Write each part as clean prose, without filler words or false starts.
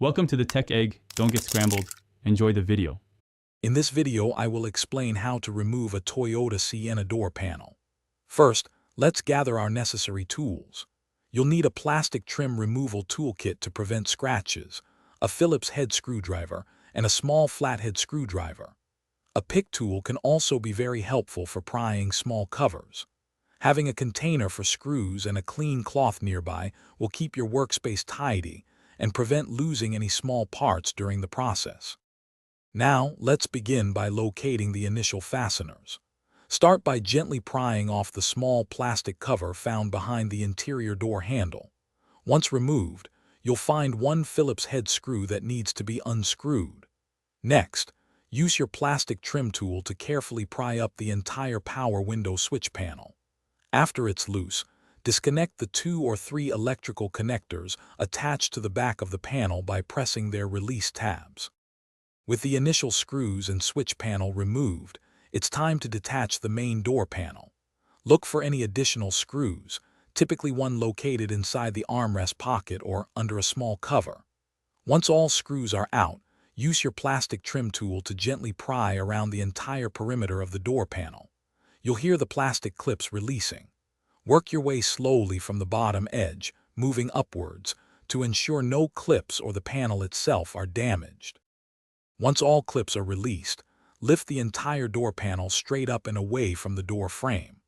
Welcome to the Tech Egg. Don't get scrambled. Enjoy the video. In this video, I will explain how to remove a Toyota Sienna door panel. First, let's gather our necessary tools. You'll need a plastic trim removal toolkit to prevent scratches, a Phillips head screwdriver, and a small flathead screwdriver. A pick tool can also be very helpful for prying small covers. Having a container for screws and a clean cloth nearby will keep your workspace tidy and prevent losing any small parts during the process. Now, let's begin by locating the initial fasteners. Start by gently prying off the small plastic cover found behind the interior door handle. Once removed, you'll find one Phillips head screw that needs to be unscrewed. Next, use your plastic trim tool to carefully pry up the entire power window switch panel. After it's loose, disconnect the 2 or 3 electrical connectors attached to the back of the panel by pressing their release tabs. With the initial screws and switch panel removed, it's time to detach the main door panel. Look for any additional screws, typically one located inside the armrest pocket or under a small cover. Once all screws are out, use your plastic trim tool to gently pry around the entire perimeter of the door panel. You'll hear the plastic clips releasing. Work your way slowly from the bottom edge, moving upwards, to ensure no clips or the panel itself are damaged. Once all clips are released, lift the entire door panel straight up and away from the door frame.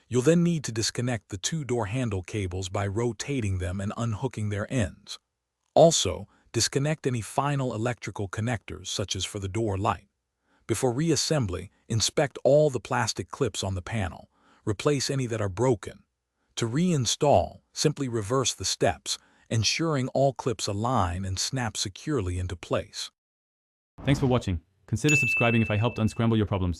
You'll then need to disconnect the 2 door handle cables by rotating them and unhooking their ends. Also, disconnect any final electrical connectors, such as for the door light. Before reassembly, inspect all the plastic clips on the panel. Replace any that are broken. To reinstall, simply reverse the steps, ensuring all clips align and snap securely into place. Thanks for watching. Consider subscribing if I helped unscramble your problems.